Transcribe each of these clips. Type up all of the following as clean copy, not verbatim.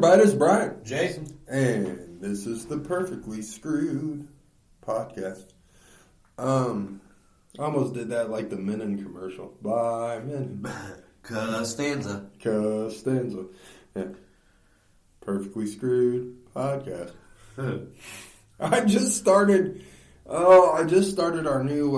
everybody, it's Brian. Jason. And this is the Perfectly Screwed podcast. Almost did that like the Menon commercial. Bye, Menon. Costanza. Yeah. Perfectly Screwed podcast. I just started our new,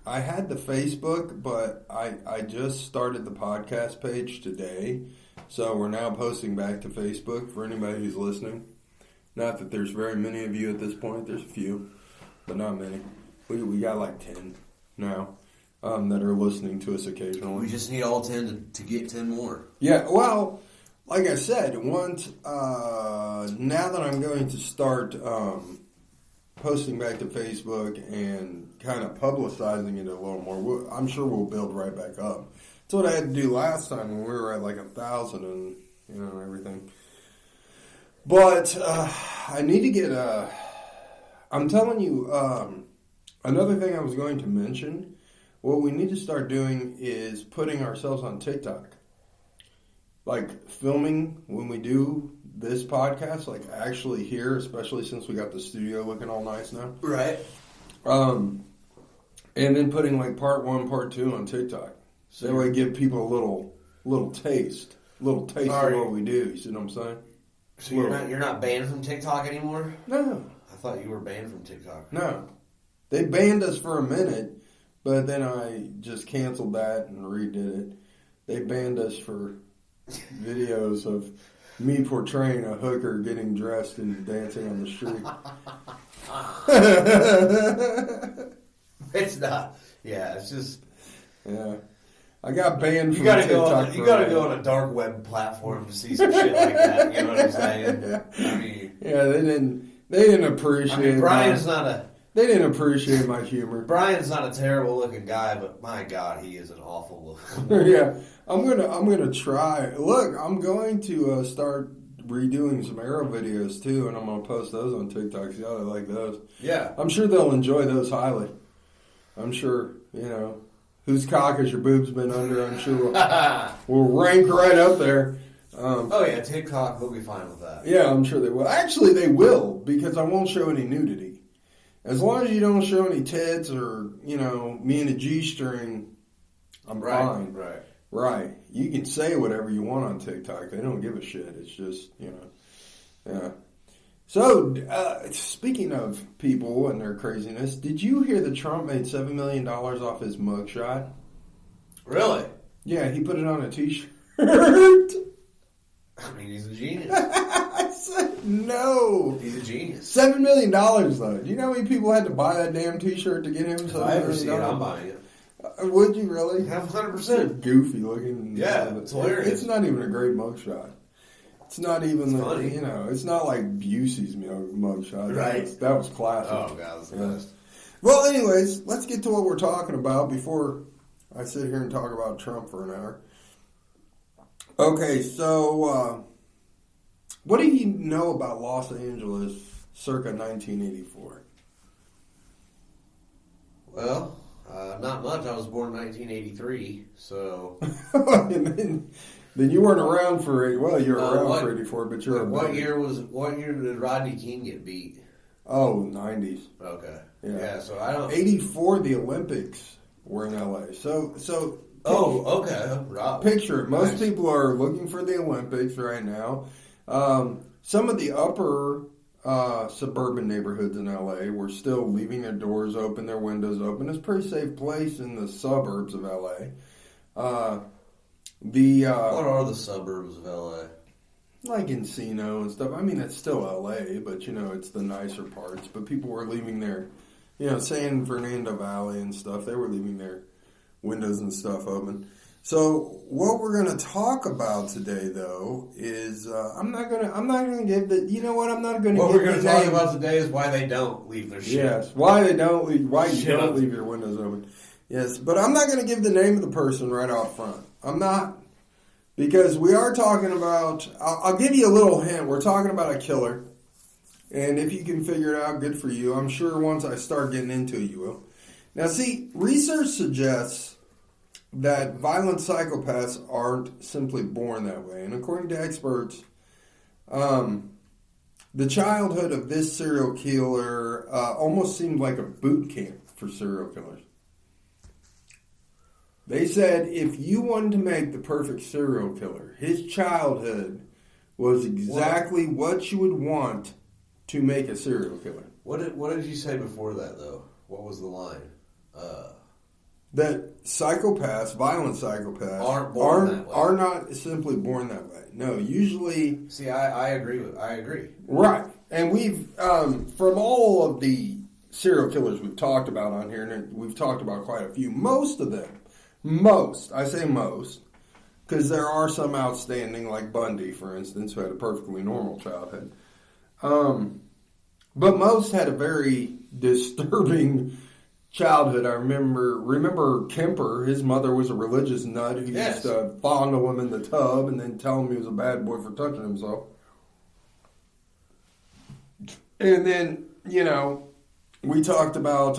I had the Facebook, but I just started the podcast page today. So we're now posting back to Facebook for anybody who's listening. Not that there's very many of you at this point. There's a few, but not many. We got like 10 now that are listening to us occasionally. We just need all 10 to get 10 more. Yeah, well, like I said, once now that I'm going to start posting back to Facebook and kind of publicizing it a little more, I'm sure we'll build right back up. That's what I had to do last time when we were at like 1,000 and everything. But I need to get I'm telling you, another thing I was going to mention, what we need to start doing is putting ourselves on TikTok. Like filming when we do this podcast, like actually here, especially since we got the studio looking all nice now. Right. And then putting like part 1, part 2 on TikTok. So that way give people a little taste of what we do. You see what I'm saying? So you're not banned from TikTok anymore? No. I thought you were banned from TikTok. No. They banned us for a minute, but then I just canceled that and redid it. They banned us for videos of me portraying a hooker getting dressed and dancing on the street. It's not. Yeah, it's just... Yeah. I got banned from TikTok. You gotta go on a dark web platform to see some shit like that. You know what I'm saying? I mean... Yeah, they didn't appreciate Brian's not a... They didn't appreciate my humor. Brian's not a terrible looking guy, but my God, he is an awful looking. Yeah, I'm gonna try. Look, I'm going to start redoing some arrow videos too, and I'm gonna post those on TikTok. See how they like those. Yeah, I'm sure they'll enjoy those highly. I'm sure whose cock has your boobs been under. I'm sure we'll rank right up there. Oh yeah, TikTok will be fine with that. Yeah, I'm sure they will. Actually, they will because I won't show any nudity. As long as you don't show any tits or, me in a G-string, I'm fine. Right. You can say whatever you want on TikTok. They don't give a shit. It's just, yeah. So, speaking of people and their craziness, did you hear that Trump made $7 million off his mugshot? Really? Yeah, he put it on a T-shirt. I mean, he's a genius. I said no. He's a genius. $7 million, though. Do you know how many people had to buy that damn T-shirt to get him? If I ever see it, I'm buying it. Would you really? 100%. Goofy looking. Yeah, it's hilarious. It's not even a great mugshot. It's not even, funny. It's not like Busey's mugshot. Right. That was classic. Oh, God, that's the best. Well, anyways, let's get to what we're talking about before I sit here and talk about Trump for an hour. Okay, so what do you know about Los Angeles circa 1984? Well, not much. I was born in 1983, so... Then you weren't around for... Well, you were around for 84, but you're... What year did Rodney King get beat? Oh, 90s. Okay. Yeah, so I don't... 84, the Olympics were in L.A. So Oh, okay. Right. Picture it. Most people are looking for the Olympics right now. Some of the upper suburban neighborhoods in L.A. were still leaving their doors open, their windows open. It's a pretty safe place in the suburbs of L.A. What are the suburbs of L.A.? Like Encino and stuff. I mean, it's still L.A., but, it's the nicer parts. But people were leaving their, San Fernando Valley and stuff. They were leaving their windows and stuff open. So what we're going to talk about today, though, is I'm not going to give the. You know what? I'm not going to. What we're going to talk about today is why they don't leave their shit. Yes, why you don't leave your windows open. Yes, but I'm not going to give the name of the person right out front. I'm not, because we are talking about. I'll give you a little hint. We're talking about a killer, and if you can figure it out, good for you. I'm sure once I start getting into it, you will. Now, see, research suggests that violent psychopaths aren't simply born that way. And according to experts, The childhood of this serial killer almost seemed like a boot camp for serial killers. They said if you wanted to make the perfect serial killer, his childhood was exactly what you would want to make a serial killer. What did you say before that, though? What was the line? That psychopaths, violent psychopaths, are not simply born that way. No, usually... See, I agree. I agree. Right. And we've, from all of the serial killers we've talked about on here, and we've talked about quite a few, most of them, I say most, because there are some outstanding, like Bundy, for instance, who had a perfectly normal childhood. But most had a very disturbing childhood. I remember Kemper. His mother was a religious nut who used to fondle him in the tub and then tell him he was a bad boy for touching himself. And then, we talked about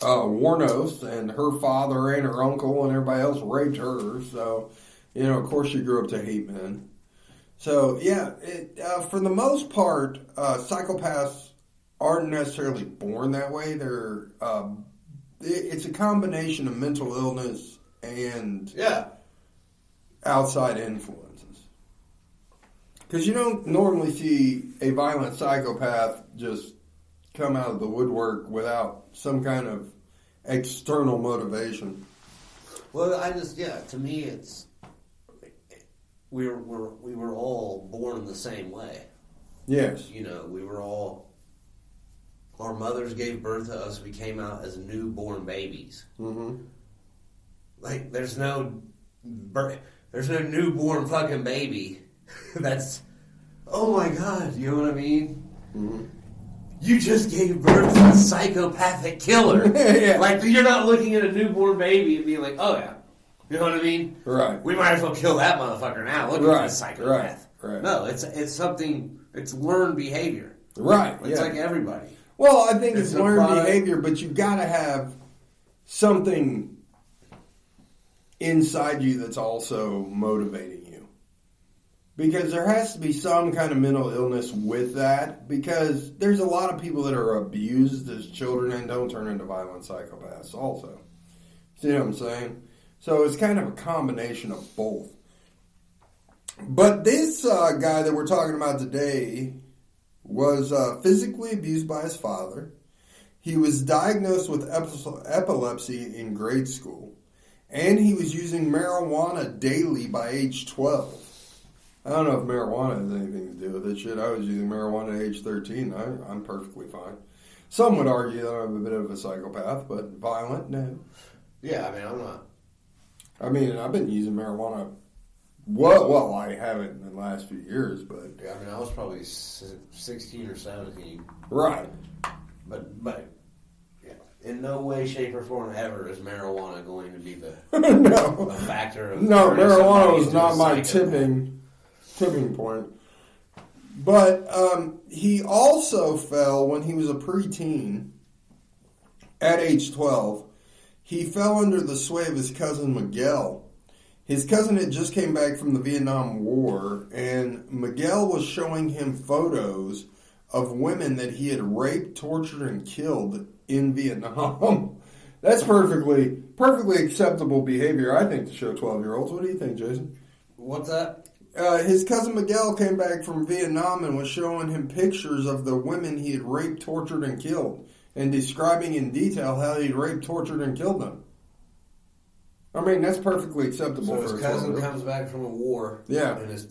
Warnos and her father and her uncle and everybody else raped her. So, of course she grew up to hate men. So, for the most part, psychopaths aren't necessarily born that way. It's a combination of mental illness and outside influences. Because you don't normally see a violent psychopath just come out of the woodwork without some kind of external motivation. Well, to me, it's we were all born the same way. Yes. We were all. Our mothers gave birth to us. We came out as newborn babies. Mm-hmm. Like there's no newborn fucking baby. That's, oh my God, you know what I mean? Mm-hmm. You just gave birth to a psychopathic killer. Yeah. Like you're not looking at a newborn baby and being like, oh yeah, you know what I mean? Right. We might as well kill that motherfucker now. Look at this psychopath. Right. No, it's something. It's learned behavior. Right. It's like everybody. Well, I think it's learned behavior, but you've got to have something inside you that's also motivating you. Because there has to be some kind of mental illness with that, because there's a lot of people that are abused as children and don't turn into violent psychopaths also. See what I'm saying? So it's kind of a combination of both. But this guy that we're talking about today was physically abused by his father. He was diagnosed with epilepsy in grade school. And he was using marijuana daily by age 12. I don't know if marijuana has anything to do with it. Shit, I was using marijuana at age 13. I'm perfectly fine. Some would argue that I'm a bit of a psychopath, but violent, no. Yeah, I'm not. I've been using marijuana. Well, I haven't in the last few years, but... Yeah, I was probably 16 or 17. Right. But yeah, in no way, shape, or form ever is marijuana going to be the a factor of... No, marijuana was not my tipping point. But he also fell when he was a preteen, at age 12. He fell under the sway of his cousin Miguel. His cousin had just came back from the Vietnam War, and Miguel was showing him photos of women that he had raped, tortured, and killed in Vietnam. That's perfectly acceptable behavior, I think, to show 12-year-olds. What do you think, Jason? What's that? His cousin Miguel came back from Vietnam and was showing him pictures of the women he had raped, tortured, and killed, and describing in detail how he'd raped, tortured, and killed them. That's perfectly acceptable. So for his cousin comes back from a war, and he's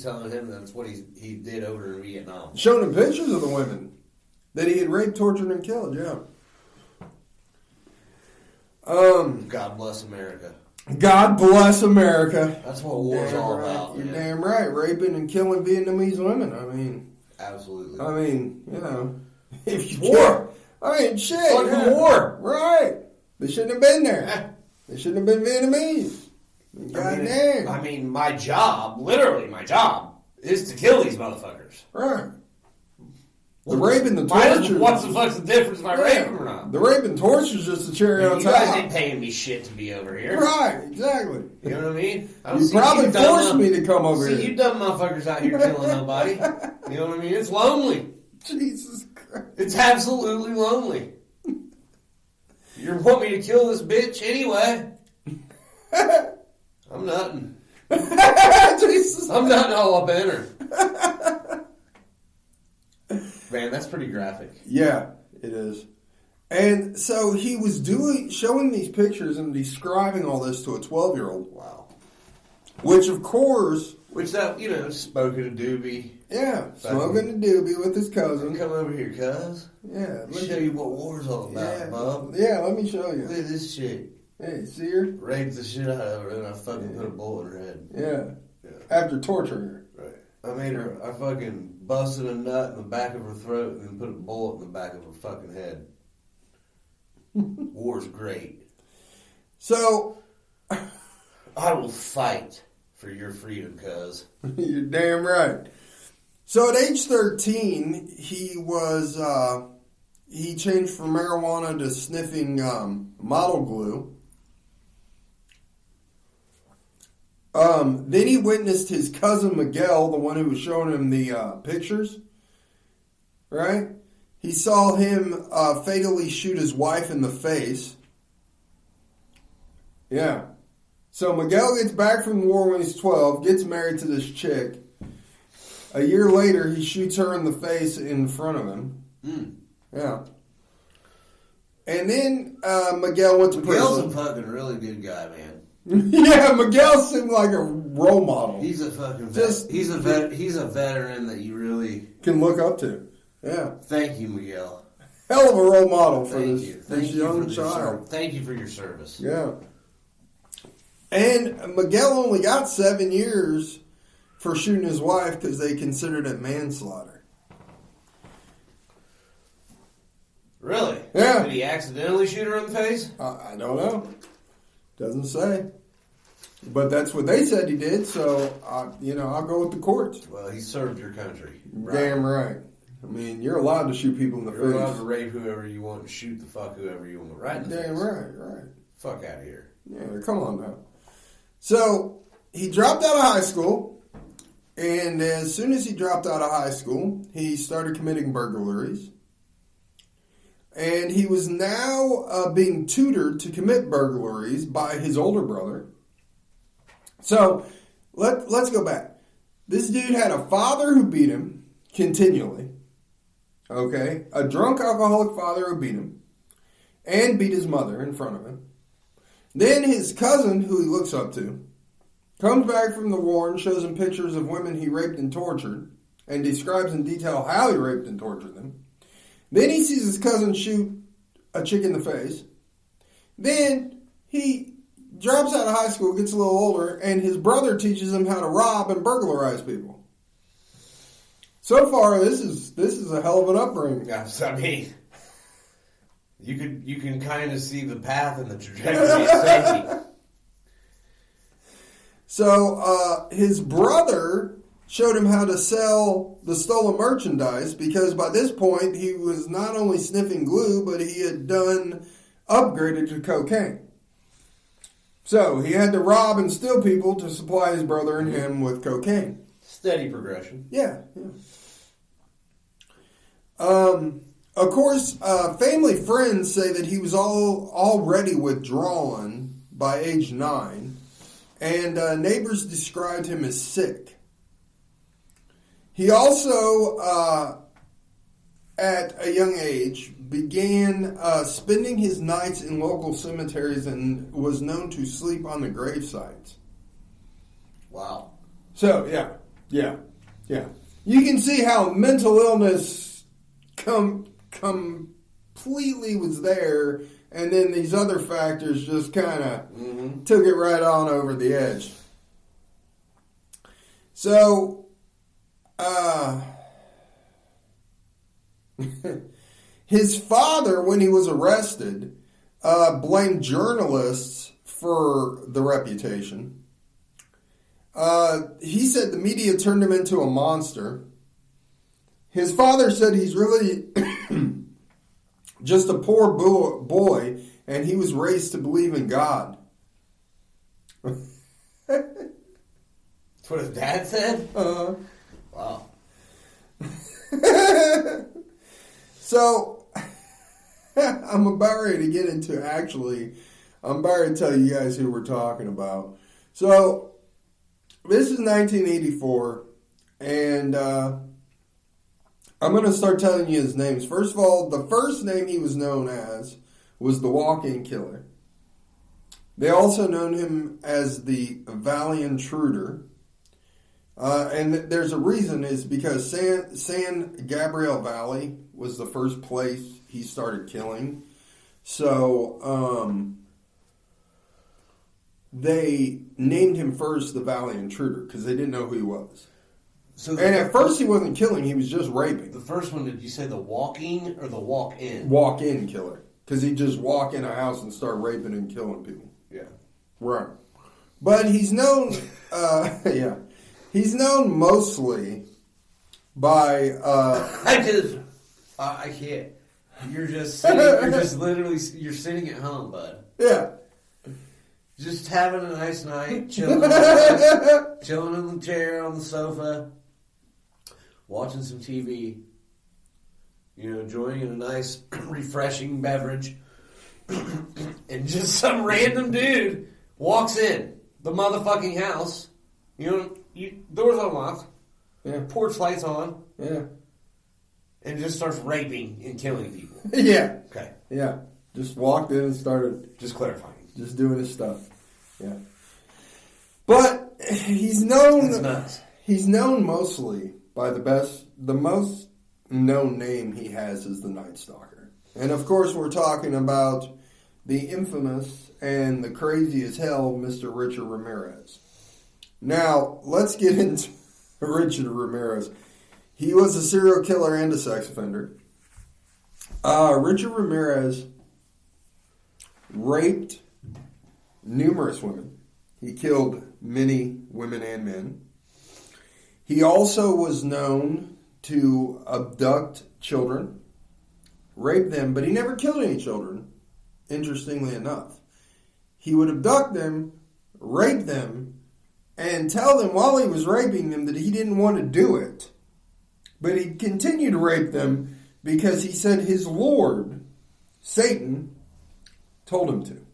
telling him that's what he did over in Vietnam. Showing him pictures of the women that he had raped, tortured, and killed. Yeah. God bless America. God bless America. That's what war's all about. You're damn right. Raping and killing Vietnamese women. Absolutely. If you war. Shit. Fucking war. Right. They shouldn't have been there. They shouldn't have been Vietnamese. Goddamn. My job, literally my job, is to kill these motherfuckers. Right. The rape and the Why torture. what's the fuck's the difference if I rape him or not? The rape and torture is just a cherry on You top. guys ain't paying me shit to be over here. Right, exactly. You know what I mean? You probably forced me to come over See, here. you dumb motherfuckers out here killing nobody. You know what I mean? It's lonely. Jesus Christ. It's absolutely lonely. You want me to kill this bitch anyway? I'm nothing. Jesus. I'm nothing all up in her. Man, that's pretty graphic. Yeah, it is. And so he was showing these pictures and describing all this to a 12-year-old. Wow. Which, of course... Which that, smoking a doobie. Yeah, smoking a doobie with his cousin. Come over here, cuz. Yeah. Let me show you what war's all about, Bob. Yeah, let me show you. Look at this shit. Hey, see her? Raped the shit out of her and I fucking put a bullet in her head. Yeah. After torturing her. Right. I fucking busted a nut in the back of her throat and then put a bullet in the back of her fucking head. War's great. So... I will fight for your freedom, cuz. You're damn right. So at age 13, he was, he changed from marijuana to sniffing model glue. Then he witnessed his cousin Miguel, the one who was showing him the pictures, right? He saw him fatally shoot his wife in the face. Yeah. So Miguel gets back from the war when he's 12, gets married to this chick. A year later, he shoots her in the face in front of him. Yeah. And then Miguel went to Miguel's prison. a fucking really good guy, man. Yeah, Miguel seemed like a role model. He's a fucking he's a veteran that you really can look up to. Yeah. Thank you, Miguel. Hell of a role model for Thank this, you. this Thank you young for child. Thank you for your service. Yeah. And Miguel only got 7 years for shooting his wife because they considered it manslaughter. Really? Yeah. Did he accidentally shoot her in the face? I don't know. Doesn't say. But that's what they said he did, so, I'll go with the courts. Well, he served your country. Damn right. I mean, you're allowed to shoot people in the You're face. allowed to rape whoever you want and shoot the fuck whoever you want. Right in the Damn face. right. Fuck out of here. Yeah, come on now. So, he dropped out of high school, and as soon as he dropped out of high school, he started committing burglaries. And he was now being tutored to commit burglaries by his older brother. So, let's go back. This dude had a father who beat him continually. Okay? A drunk alcoholic father who beat him. And beat his mother in front of him. Then his cousin, who he looks up to, comes back from the war and shows him pictures of women he raped and tortured. And describes in detail how he raped and tortured them. Then he sees his cousin shoot a chick in the face. Then he drops out of high school, gets a little older, and his brother teaches him how to rob and burglarize people. So far, this is a hell of an upbringing. Yes, I mean, you can kind of see the path and the trajectory of safety. So his brother showed him how to sell the stolen merchandise because by this point he was not only sniffing glue, but he had upgraded to cocaine. So he had to rob and steal people to supply his brother and him with cocaine. Steady progression. Yeah. Of course, family friends say that he was already withdrawn by age 9, and neighbors described him as sick. He also, at a young age, began spending his nights in local cemeteries and was known to sleep on the grave sites. Wow. So, yeah. You can see how mental illness completely was there, and then these other factors just kind of took it right on over the edge. So, his father, when he was arrested, blamed journalists for the reputation. He said the media turned him into a monster. His father said he's really just a poor boy, and he was raised to believe in God. That's what his dad said? Wow. So, I'm about ready to get into I'm about ready to tell you guys who we're talking about. So, this is 1984, and I'm going to start telling you his names. First of all, the first name he was known as was the Walk-In Killer. They also known him as the Valley Intruder. And there's a reason, is because San Gabriel Valley was the first place he started killing. So, they named him first the Valley Intruder because they didn't know who he was. So and at first he wasn't killing, he was just raping. The first one, did you say the walking or the walk-in? Walk-in killer. Because he'd just walk in a house and start raping and killing people. Yeah. Right. But he's known, he's known mostly by... I can't. You're just sitting at home, bud. Yeah. Just having a nice night, chilling in the chair on the sofa, watching some TV, enjoying a nice, refreshing beverage, and just some random dude walks in the motherfucking house, doors unlocked, porch lights on, and just starts raping and killing people. Yeah. Okay. Yeah. Just walked in and started... Just clarifying. Just doing his stuff. Yeah. But he's known... That's nuts. He's known mostly by the most known name he has is the Night Stalker. And of course we're talking about the infamous and the crazy as hell Mr. Richard Ramirez. Now, let's get into Richard Ramirez. He was a serial killer and a sex offender. Richard Ramirez raped numerous women. He killed many women and men. He also was known to abduct children, rape them, but he never killed any children, interestingly enough. He would abduct them, rape them, and tell them while he was raping them that he didn't want to do it. But he'd continue to rape them because he said his Lord, Satan, told him to.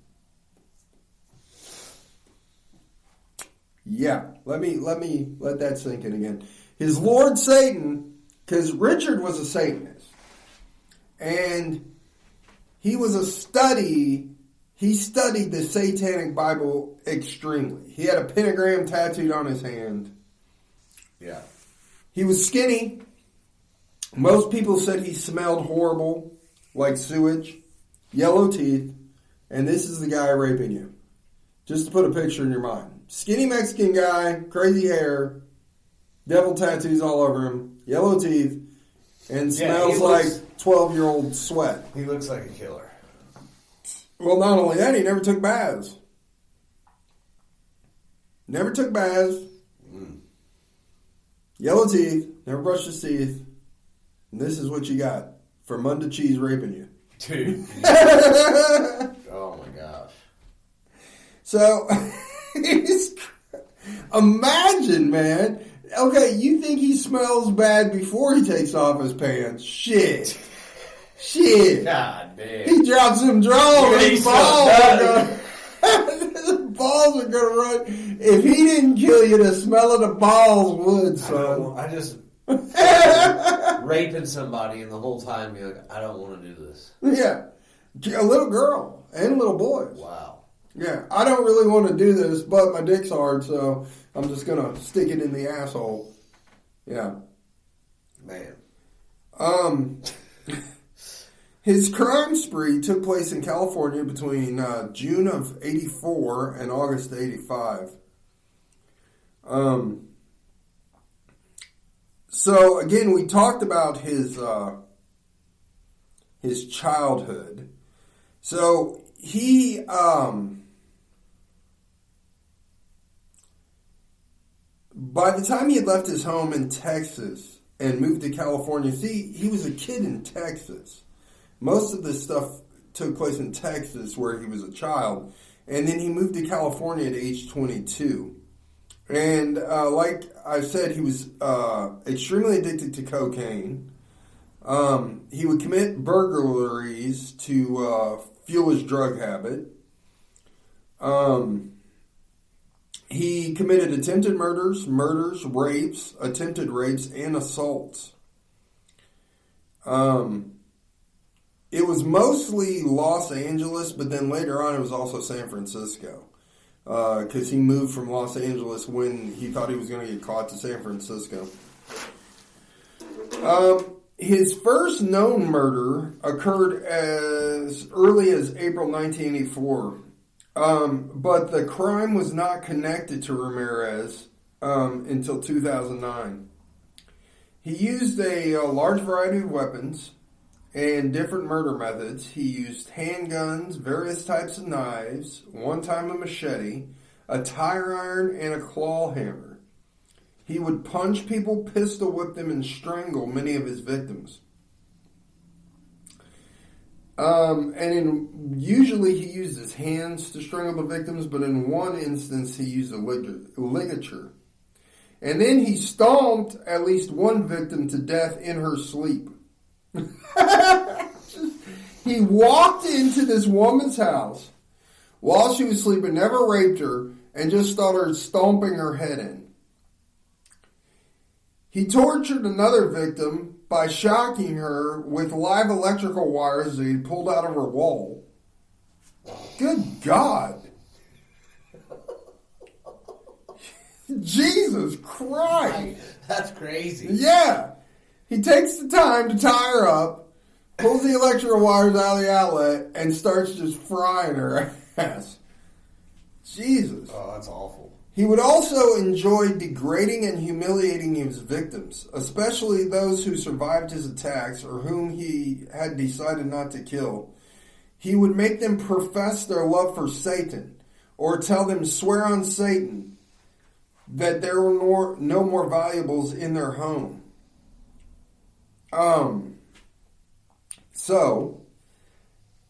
Yeah, let that sink in again. His Lord Satan, because Richard was a Satanist, and he studied the Satanic Bible extremely. He had a pentagram tattooed on his hand. Yeah. He was skinny. Most people said he smelled horrible, like sewage, yellow teeth, and this is the guy raping you. Just to put a picture in your mind. Skinny Mexican guy, crazy hair, devil tattoos all over him, yellow teeth, and smells like 12-year-old sweat. He looks like a killer. Well, not only that, he never took baths. Never took baths. Yellow teeth, never brushed his teeth. And this is what you got for Munda Cheese raping you. Dude. Oh my gosh. So, imagine, man. Okay, you think he smells bad before he takes off his pants. Shit. God damn. He drops some draws. His balls are gonna run. If he didn't kill you, the smell of the balls would, son. I just raping somebody and the whole time be like, I don't want to do this. Yeah. A little girl and little boys. Wow. Yeah, I don't really want to do this, but my dick's hard, so I'm just going to stick it in the asshole. Yeah. Man. His crime spree took place in California between June of 84 and August of 85. So, again, we talked about his childhood. So, he... by the time he had left his home in Texas and moved to California. See, he was a kid in Texas. Most of this stuff took place in Texas where he was a child. And then he moved to California at age 22. And like I said, he was extremely addicted to cocaine. He would commit burglaries to fuel his drug habit. He committed attempted murders, rapes, attempted rapes, and assaults. It was mostly Los Angeles, but then later on it was also San Francisco. Because he moved from Los Angeles when he thought he was going to get caught to San Francisco. His first known murder occurred as early as April 1984. But the crime was not connected to Ramirez until 2009. He used a large variety of weapons and different murder methods. He used handguns, various types of knives, one time a machete, a tire iron, and a claw hammer. He would punch people, pistol whip them, and strangle many of his victims. Usually he used his hands to strangle the victims, but in one instance he used a ligature. And then he stomped at least one victim to death in her sleep. He walked into this woman's house while she was sleeping, never raped her, and just started stomping her head in. He tortured another victim by shocking her with live electrical wires that he pulled out of her wall. Good God. Jesus Christ. That's crazy. Yeah. He takes the time to tie her up, pulls the electrical wires out of the outlet, and starts just frying her ass. Jesus. Oh, that's awful. He would also enjoy degrading and humiliating his victims, especially those who survived his attacks or whom he had decided not to kill. He would make them profess their love for Satan, or tell them, swear on Satan, that there were no more valuables in their home. So,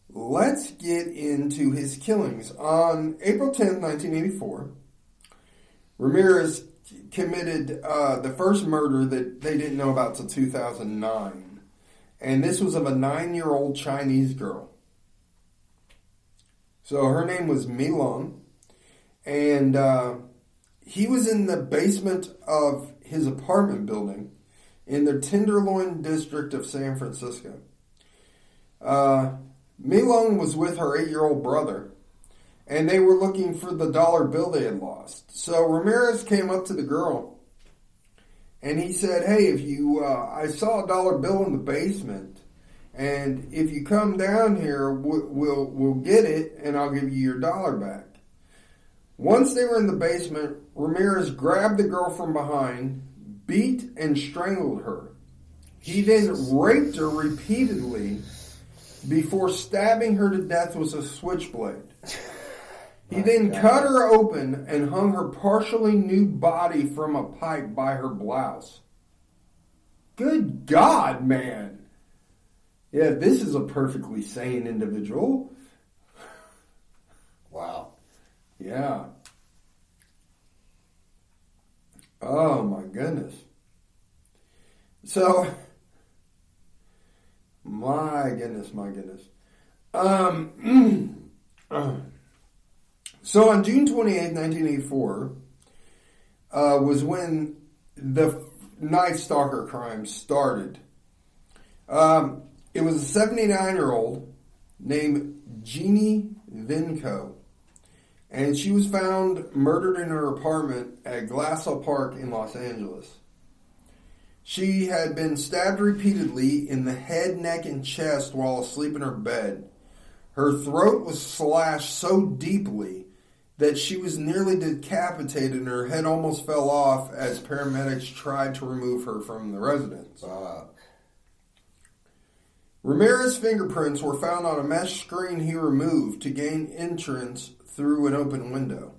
let's get into his killings. On April 10th, 1984, Ramirez committed the first murder that they didn't know about till 2009. And this was of a 9-year-old Chinese girl. So her name was Mi Long. And he was in the basement of his apartment building in the Tenderloin district of San Francisco. Mi Long was with her 8-year-old brother, and they were looking for the dollar bill they had lost. So Ramirez came up to the girl, and he said, "Hey, if you, I saw a dollar bill in the basement, and if you come down here, we'll get it, and I'll give you your dollar back." Once they were in the basement, Ramirez grabbed the girl from behind, beat and strangled her. He then raped her repeatedly before stabbing her to death with a switchblade. He then cut her open and hung her partially nude body from a pipe by her blouse. Good God, man. Yeah, this is a perfectly sane individual. Wow. Yeah. Oh, my goodness. So, my goodness. So on June 28, 1984, was when the Night Stalker crime started. It was a 79-year-old named Jeannie Vinco, and she was found murdered in her apartment at Glassell Park in Los Angeles. She had been stabbed repeatedly in the head, neck, and chest while asleep in her bed. Her throat was slashed so deeply that she was nearly decapitated and her head almost fell off as paramedics tried to remove her from the residence. Ramirez's fingerprints were found on a mesh screen he removed to gain entrance through an open window.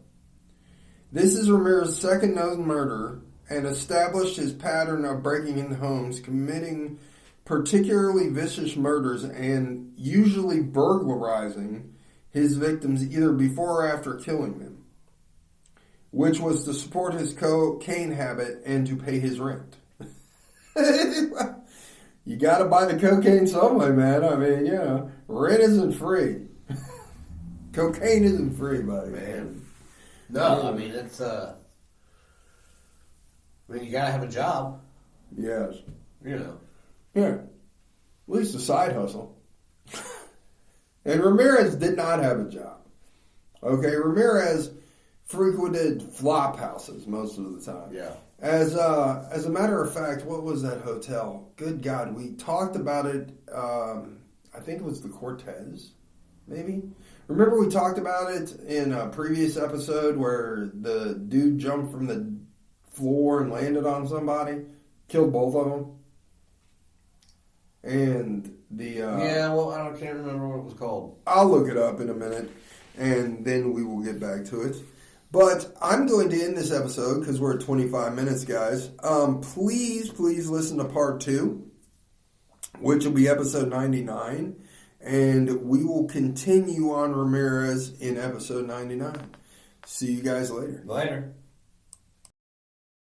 This is Ramirez's second known murder, and established his pattern of breaking into homes, committing particularly vicious murders, and usually burglarizing his victims either before or after killing them, which was to support his cocaine habit and to pay his rent. You got to buy the cocaine some way, man. I mean, rent isn't free. Cocaine isn't free, buddy. Man. No, I mean, it's, you gotta have a job. Yes. Yeah. At least a side hustle. And Ramirez did not have a job. Okay, Ramirez frequented flop houses most of the time. Yeah. As a matter of fact, what was that hotel? Good God, we talked about it. I think it was the Cortez, maybe. Remember we talked about it in a previous episode where the dude jumped from the floor and landed on somebody, killed both of them, and the I can't remember what it was called. I'll look it up in a minute, and then we will get back to it. But I'm going to end this episode because we're at 25 minutes, guys. Please listen to part 2, which will be episode 99. And we will continue on Ramirez in episode 99. See you guys later. Later.